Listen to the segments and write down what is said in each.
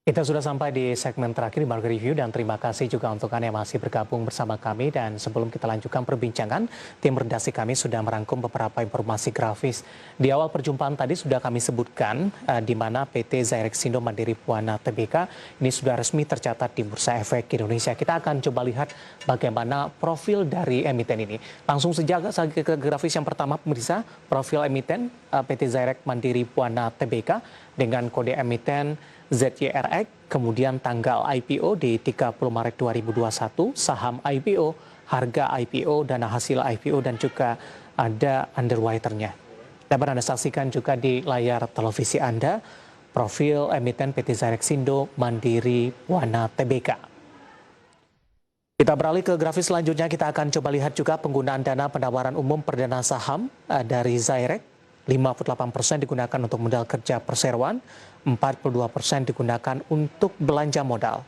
Kita sudah sampai di segmen terakhir di Market Review dan terima kasih juga untuk Anda yang masih bergabung bersama kami. Dan sebelum kita lanjutkan perbincangan, tim redaksi kami sudah merangkum beberapa informasi grafis. Di awal perjumpaan tadi sudah kami sebutkan di mana PT Zyrexindo Mandiri Buana Tbk ini sudah resmi tercatat di Bursa Efek Indonesia. Kita akan coba lihat bagaimana profil dari emiten ini. Langsung saja ke grafis yang pertama, pemirsa, profil emiten PT Zyrex Mandiri Buana Tbk dengan kode emiten ZYRX, kemudian tanggal IPO di 30 Maret 2021, saham IPO, harga IPO, dana hasil IPO, dan juga ada underwriter-nya. Dapat Anda saksikan juga di layar televisi Anda, profil emiten PT Zyrexindo Mandiri Buana Tbk. Kita beralih ke grafis selanjutnya, kita akan coba lihat juga penggunaan dana pendawaran umum perdana saham dari Zyrex. 58% digunakan untuk modal kerja perseroan, 42% digunakan untuk belanja modal.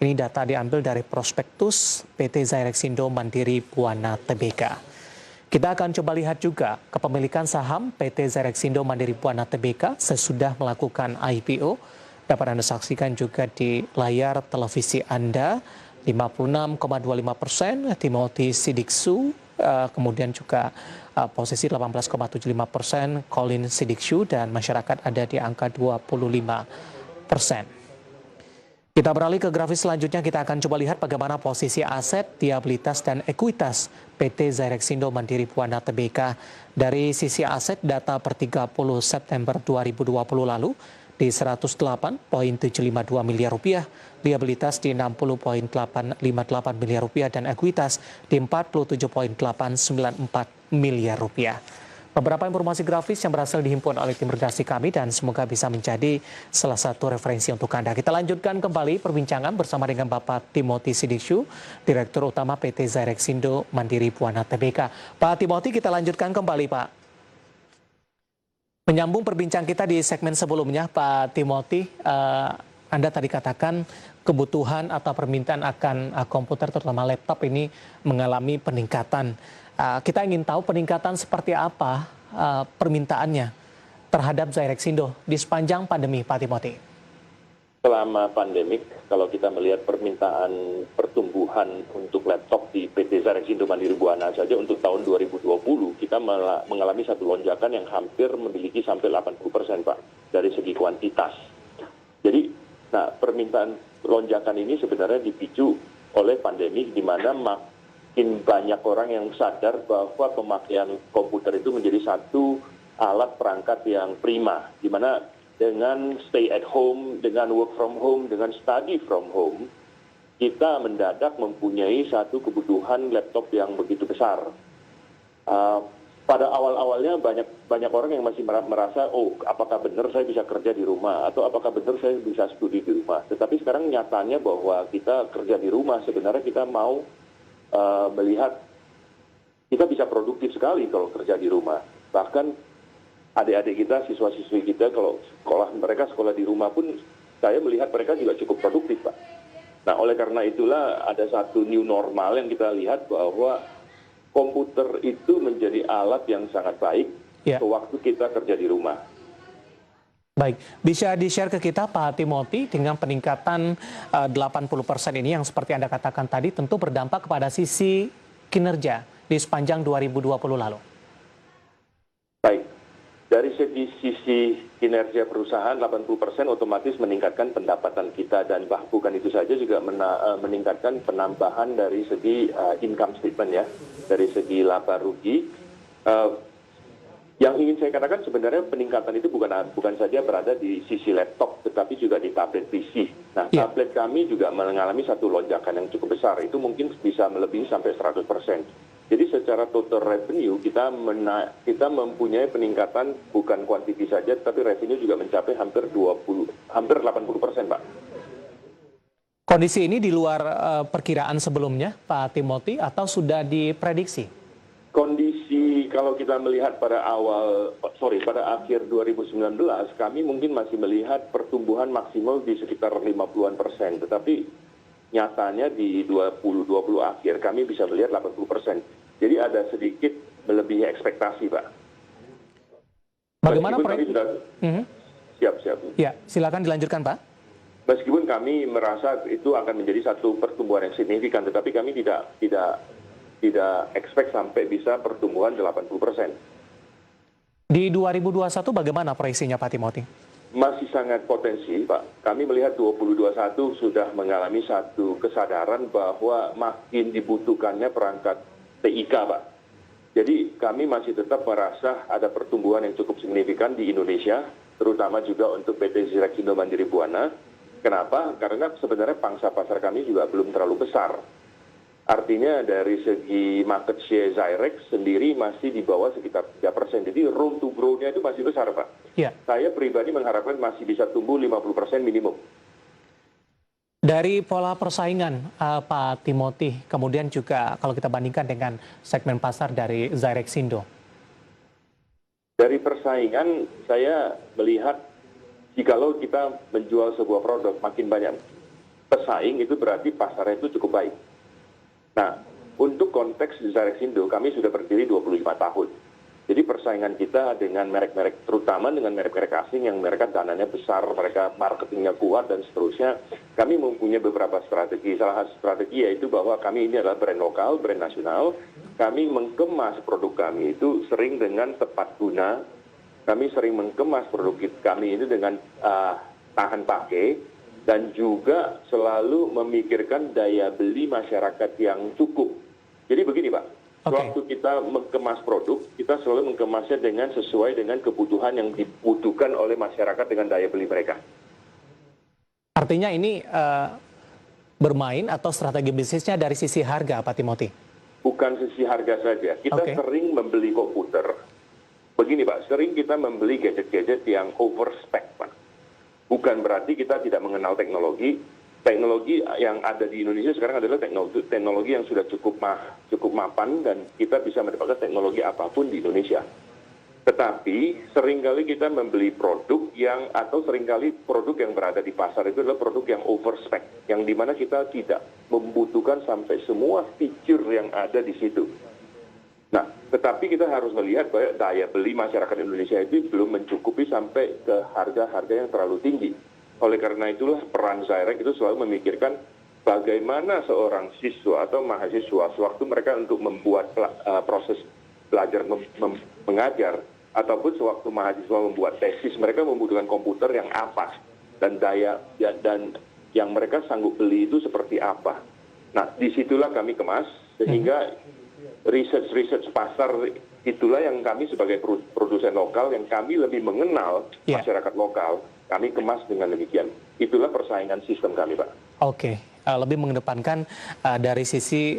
Ini data diambil dari prospektus PT Zyrexindo Mandiri Buana Tbk. Kita akan coba lihat juga kepemilikan saham PT Zyrexindo Mandiri Buana Tbk sesudah melakukan IPO. Dapat Anda saksikan juga di layar televisi Anda, 56,25%, Timothy Sidiksu, kemudian juga posisi 18,75%, Colin Siddikshu, dan masyarakat ada di angka 25%. Kita beralih ke grafis selanjutnya, kita akan coba lihat bagaimana posisi aset, liabilitas, dan ekuitas PT Zyrexindo Mandiri Buana Tbk. Dari sisi aset, data per 30 September 2020 lalu di 108,752 miliar rupiah, liabilitas di 60,858 miliar rupiah, dan ekuitas di 47,894 miliar rupiah. Beberapa informasi grafis yang berhasil dihimpun oleh tim redaksi kami dan semoga bisa menjadi salah satu referensi untuk Anda. Kita lanjutkan kembali perbincangan bersama dengan Bapak Timothy Siddikshu, Direktur Utama PT Zyrexindo Mandiri Buana Tbk. Pak Timothy, kita lanjutkan kembali, Pak. Menyambung perbincangan kita di segmen sebelumnya, Pak Timothy, Anda tadi katakan kebutuhan atau permintaan akan komputer terutama laptop ini mengalami peningkatan. Kita ingin tahu peningkatan seperti apa permintaannya terhadap Zyrexindo di sepanjang pandemi, Pak Timothy. Selama pandemik, kalau kita melihat permintaan pertumbuhan untuk laptop di PT Zyrexindo Mandiri Buana saja untuk tahun 2020, kita mengalami satu lonjakan yang hampir memiliki sampai 80%, Pak, dari segi kuantitas. Jadi, permintaan lonjakan ini sebenarnya dipicu oleh pandemi, di mana makin banyak orang yang sadar bahwa pemakaian komputer itu menjadi satu alat perangkat yang prima, di mana dengan stay at home, dengan work from home, dengan study from home, kita mendadak mempunyai satu kebutuhan laptop yang begitu besar. Pada awal-awalnya banyak orang yang masih merasa, oh apakah benar saya bisa kerja di rumah, atau apakah benar saya bisa studi di rumah. Tetapi sekarang nyatanya bahwa kita kerja di rumah, sebenarnya kita mau melihat kita bisa produktif sekali kalau kerja di rumah. Bahkan adik-adik kita, siswa-siswi kita, kalau mereka sekolah di rumah pun, saya melihat mereka juga cukup produktif, Pak. Nah, oleh karena itulah ada satu new normal yang kita lihat bahwa komputer itu menjadi alat yang sangat baik sewaktu kita kerja di rumah. Baik, bisa di-share ke kita Pak Timothy dengan peningkatan 80% ini yang seperti Anda katakan tadi tentu berdampak kepada sisi kinerja di sepanjang 2020 lalu. Baik. Dari sisi kinerja perusahaan, 80% otomatis meningkatkan pendapatan kita, dan bukan itu saja juga meningkatkan penambahan dari segi income statement ya, dari segi laba rugi. Yang ingin saya katakan sebenarnya peningkatan itu bukan saja berada di sisi laptop, tetapi juga di tablet PC. Nah, tablet kami juga mengalami satu lonjakan yang cukup besar, itu mungkin bisa melebihi sampai 100%. Jadi secara total revenue kita mempunyai peningkatan bukan kuantiti saja, tapi revenue juga mencapai hampir 80%, Pak. Kondisi ini di luar perkiraan sebelumnya, Pak Timothy, atau sudah diprediksi? Kondisi kalau kita melihat pada akhir 2019, kami mungkin masih melihat pertumbuhan maksimal di sekitar 50-an%, tetapi nyatanya di 2020 akhir kami bisa melihat 80%. Jadi ada sedikit melebihi ekspektasi, Pak. Bagaimana Siap. Ya, silakan dilanjutkan, Pak. Meskipun kami merasa itu akan menjadi satu pertumbuhan yang signifikan, tetapi kami tidak expect sampai bisa pertumbuhan 80%. Di 2021 bagaimana proyeksinya Pak Timothy? Masih sangat potensi, Pak. Kami melihat 2021 sudah mengalami satu kesadaran bahwa makin dibutuhkannya perangkat TIK, Pak. Jadi kami masih tetap merasa ada pertumbuhan yang cukup signifikan di Indonesia, terutama juga untuk PT Zyrexindo Mandiri Buana. Kenapa? Karena sebenarnya pangsa pasar kami juga belum terlalu besar. Artinya dari segi market share Zyrex sendiri masih di bawah sekitar 3%. Jadi room to grow-nya itu masih besar, Pak. Ya. Saya pribadi mengharapkan masih bisa tumbuh 50% minimum. Dari pola persaingan Pak Timothy, kemudian juga kalau kita bandingkan dengan segmen pasar dari Zyrexindo. Dari persaingan, saya melihat jikalau kita menjual sebuah produk makin banyak pesaing, itu berarti pasarnya itu cukup baik. Nah, untuk konteks Zyrexindo, kami sudah berdiri 25 tahun. Jadi persaingan kita dengan merek-merek, terutama dengan merek-merek asing yang mereka dananya besar, mereka marketingnya kuat dan seterusnya, kami mempunyai beberapa strategi. Salah satu strategi yaitu bahwa kami ini adalah brand lokal, brand nasional. Kami mengemas produk kami itu sering dengan tepat guna. Kami sering mengemas produk kami itu dengan tahan pakai. Dan juga selalu memikirkan daya beli masyarakat yang cukup. Jadi begini, Pak, waktu kita mengemas produk, kita selalu mengemasnya dengan sesuai dengan kebutuhan yang dibutuhkan oleh masyarakat dengan daya beli mereka. Artinya ini bermain atau strategi bisnisnya dari sisi harga, Pak Timothy? Bukan sisi harga saja. Kita sering membeli komputer. Begini, Pak, sering kita membeli gadget-gadget yang overspec, Pak. Bukan berarti kita tidak mengenal teknologi. Teknologi yang ada di Indonesia sekarang adalah teknologi yang sudah cukup mapan dan kita bisa mendapatkan teknologi apapun di Indonesia. Tetapi seringkali kita membeli produk atau seringkali produk yang berada di pasar itu adalah produk yang overspec, yang dimana kita tidak membutuhkan sampai semua fitur yang ada di situ. Nah, tetapi kita harus melihat bahwa daya beli masyarakat Indonesia itu belum mencukupi sampai ke harga-harga yang terlalu tinggi. Oleh karena itulah peran Zyrex itu selalu memikirkan bagaimana seorang siswa atau mahasiswa sewaktu mereka untuk membuat proses belajar mengajar, ataupun sewaktu mahasiswa membuat tesis, mereka membutuhkan komputer yang apa dan dan yang mereka sanggup beli itu seperti apa. Nah, disitulah kami kemas sehingga research pasar itulah yang kami sebagai produsen lokal, yang kami lebih mengenal masyarakat lokal, kami kemas dengan demikian. Itulah persaingan sistem kami, Pak. Oke, lebih mengedepankan dari sisi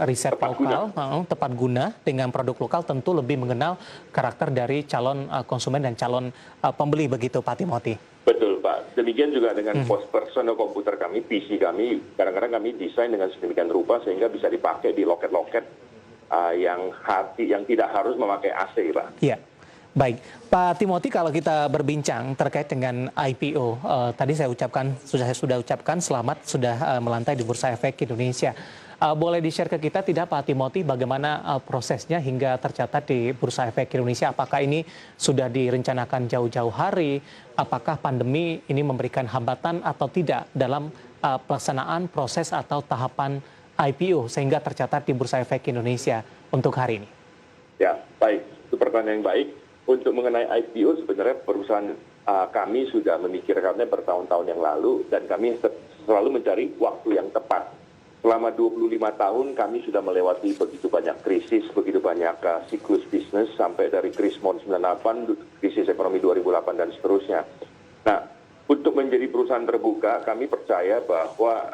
riset lokal, tepat guna dengan produk lokal, tentu lebih mengenal karakter dari calon konsumen dan calon pembeli, begitu Pak Timothy? Betul, Pak. Demikian juga dengan personal komputer kami, PC kami, kadang-kadang kami desain dengan sedemikian rupa sehingga bisa dipakai di loket-loket yang tidak harus memakai AC, Pak. Iya, baik. Pak Timothy, kalau kita berbincang terkait dengan IPO, tadi saya sudah ucapkan selamat sudah melantai di Bursa Efek Indonesia. Boleh di-share ke kita tidak Pak Timothy bagaimana prosesnya hingga tercatat di Bursa Efek Indonesia? Apakah ini sudah direncanakan jauh-jauh hari? Apakah pandemi ini memberikan hambatan atau tidak dalam pelaksanaan proses atau tahapan IPO sehingga tercatat di Bursa Efek Indonesia untuk hari ini? Ya, baik. Itu pertanyaan yang baik. Untuk mengenai IPO, sebenarnya perusahaan kami sudah memikirkannya bertahun-tahun yang lalu dan kami selalu mencari waktu yang tepat. Selama 25 tahun kami sudah melewati begitu banyak krisis, begitu banyak siklus bisnis sampai dari krisis 98, krisis ekonomi 2008 dan seterusnya. Nah, untuk menjadi perusahaan terbuka, kami percaya bahwa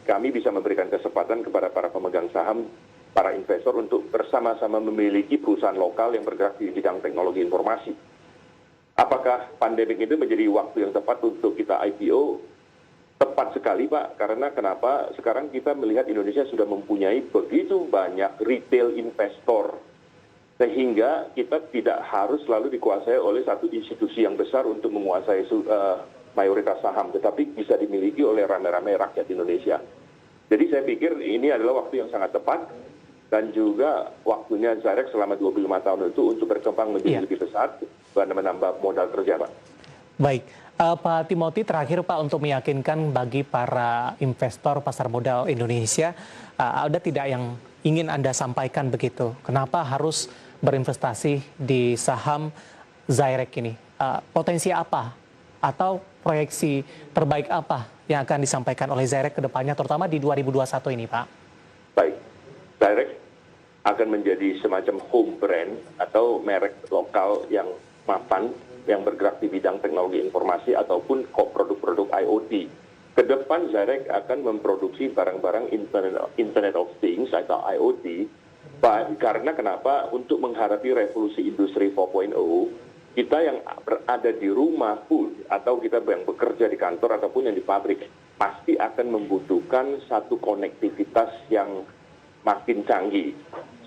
kami bisa memberikan kesempatan kepada para pemegang saham, para investor untuk bersama-sama memiliki perusahaan lokal yang bergerak di bidang teknologi informasi. Apakah pandemik itu menjadi waktu yang tepat untuk kita IPO? Tepat sekali, Pak. Karena kenapa? Sekarang kita melihat Indonesia sudah mempunyai begitu banyak retail investor. Sehingga kita tidak harus selalu dikuasai oleh satu institusi yang besar untuk menguasai mayoritas saham, tetapi bisa dimiliki oleh ramai-ramai rakyat Indonesia. Jadi saya pikir ini adalah waktu yang sangat tepat dan juga waktunya Zyrex selama 25 tahun itu untuk berkembang menjadi lebih besar dan menambah modal kerja, Pak. Baik, Pak Timothy terakhir Pak untuk meyakinkan bagi para investor pasar modal Indonesia, ada tidak yang ingin Anda sampaikan begitu? Kenapa harus berinvestasi di saham Zyrex ini? Potensi apa atau proyeksi terbaik apa yang akan disampaikan oleh Zyrex ke depannya terutama di 2021 ini Pak? Baik, Zyrex akan menjadi semacam home brand atau merek lokal yang mapan, yang bergerak di bidang teknologi informasi ataupun produk-produk IoT. Ke depan Zyrex akan memproduksi barang-barang Internet of Things atau IoT, karena kenapa? Untuk menghadapi revolusi industri 4.0, kita yang berada di rumah pun, atau kita yang bekerja di kantor ataupun yang di pabrik, pasti akan membutuhkan satu konektivitas yang makin canggih.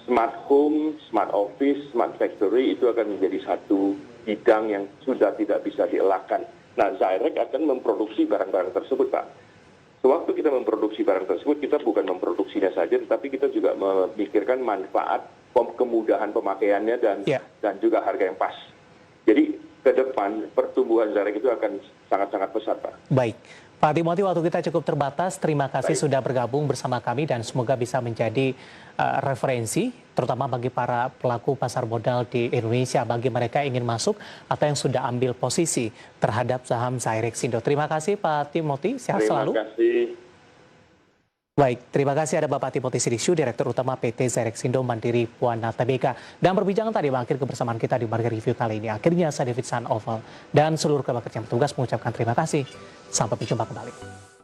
Smart home, smart office, smart factory itu akan menjadi satu bidang yang sudah tidak bisa dielakkan. Nah, Zyrex akan memproduksi barang-barang tersebut, Pak. Sewaktu kita memproduksi barang tersebut, kita bukan memproduksinya saja, tetapi kita juga memikirkan manfaat, kemudahan pemakaiannya, dan juga harga yang pas. Jadi, ke depan, pertumbuhan Zyrex itu akan sangat-sangat besar, Pak. Baik. Pak Timothy, waktu kita cukup terbatas. Terima kasih sudah bergabung bersama kami dan semoga bisa menjadi referensi, terutama bagi para pelaku pasar modal di Indonesia, bagi mereka yang ingin masuk atau yang sudah ambil posisi terhadap saham Zyrex Indo. Terima kasih Pak Timothy, sehat selalu. Terima kasih. Baik, terima kasih ada Bapak Timothy Sidishu, Direktur Utama PT Zyrex Indo Mandiri Buana Tbk. Dan perbincangan tadi mengakhiri kebersamaan kita di Market Review kali ini. Akhirnya saya David San Oval dan seluruh kerabat kerja yang bertugas mengucapkan terima kasih. Sampai berjumpa kembali.